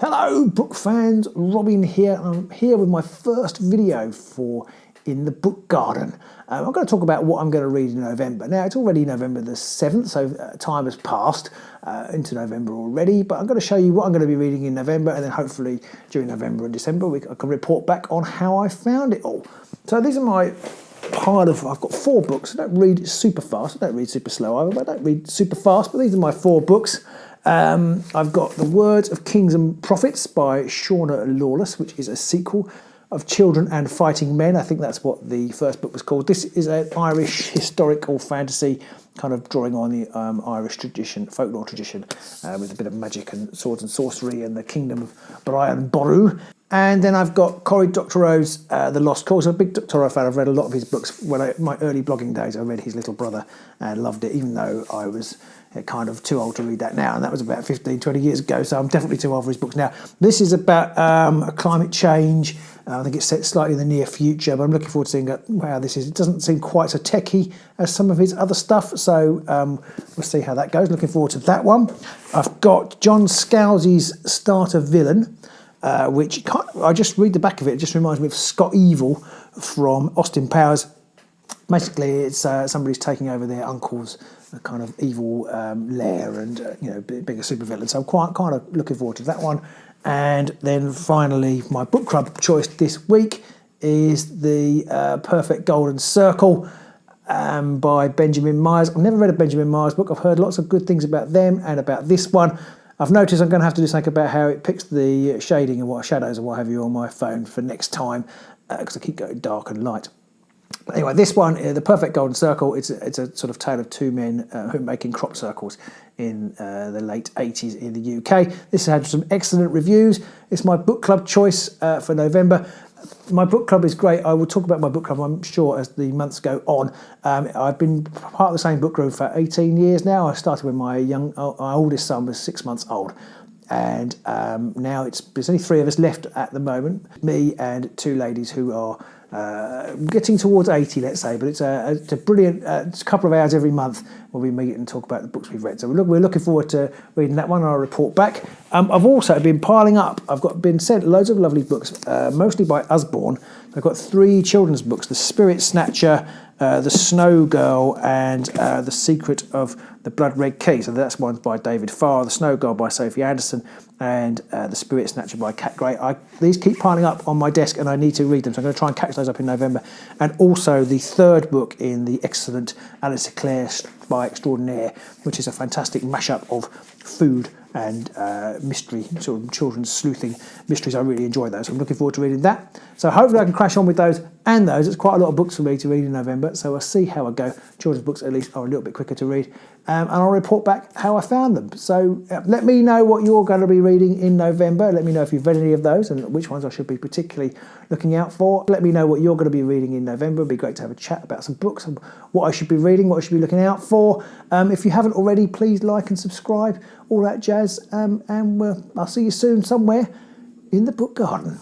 Hello book fans, Robin here. I'm here with my first video for In the Book Garden. I'm going to talk about what I'm going to read in November. Now it's already November the 7th, so time has passed into November already, but I'm going to show you what I'm going to be reading in November, and then hopefully during November and December I can report back on how I found it all. So these are my pile of, I've got 4 books. I don't read super fast, I don't read super slow either, but I don't read super fast, but these are my 4 books. I've got The Words of Kings and Prophets by Shauna Lawless, which is a sequel of Children and Fighting Men. I think that's what the first book was called. This is an Irish historical fantasy, kind of drawing on the Irish tradition, folklore tradition, with a bit of magic and swords and sorcery and the kingdom of Brian Boru. And then I've got Cory Doctorow's The Lost Cause. I'm a big Doctorow fan. I've read a lot of his books. When my early blogging days, I read his little brother and loved it, even though I was kind of too old to read that now, and that was about 15, 20 years ago, so I'm definitely too old for his books now. This is about climate change. I think it's set slightly in the near future, but I'm looking forward to seeing how this is. It doesn't seem quite so techy as some of his other stuff, so we'll see how that goes. Looking forward to that one. I've got John Scalzi's Starter Villain, which I just read the back of it. It just reminds me of Scott Evil from Austin Powers. Basically, it's somebody's taking over their uncle's kind of evil lair, and being a supervillain. So I'm quite kind of looking forward to that one. And then finally, my book club choice this week is The Perfect Golden Circle by Benjamin Myers. I've never read a Benjamin Myers book. I've heard lots of good things about them and about this one. I've noticed I'm going to have to do something about how it picks the shading and shadows and what have you on my phone for next time, because I keep going dark and light. Anyway, this one, The Perfect Golden Circle, it's a sort of tale of 2 men who are making crop circles in the late 80s in the UK. This had some excellent reviews. It's my book club choice for November. My book club is great. I will talk about my book club, I'm sure, as the months go on. I've been part of the same book group for 18 years now. I started when my oldest son was 6 months old. And now there's only 3 of us left at the moment, me and 2 ladies who are getting towards 80, let's say, but it's a brilliant couple of hours every month where we meet and talk about the books we've read. So we're looking forward to reading that one, and I'll report back. I've also been piling up. I've been sent loads of lovely books, mostly by Usborne. I've got 3 children's books: The Spirit Snatcher, The Snow Girl, and The Secret of the Blood Red Key. So that's one by David Farr, The Snow Girl by Sophie Anderton, and The Spirit Snatcher by Cat Gray. These keep piling up on my desk and I need to read them, so I'm going to try and catch those up in November. And also the 3rd book in the excellent Eclair by Extrodinaire, which is a fantastic mashup of food and mystery, sort of children's sleuthing mysteries. I really enjoy those. I'm looking forward to reading that. So hopefully I can crash on with those and those. It's quite a lot of books for me to read in November, so I'll see how I go. Children's books at least are a little bit quicker to read, and I'll report back how I found them. So let me know what you're going to be reading in November. Let me know if you've read any of those and which ones I should be particularly looking out for. Let me know what you're going to be reading in November. It'd be great to have a chat about some books and what I should be reading, what I should be looking out for. If you haven't already, please like and subscribe, all that jazz, and I'll see you soon somewhere in the book garden.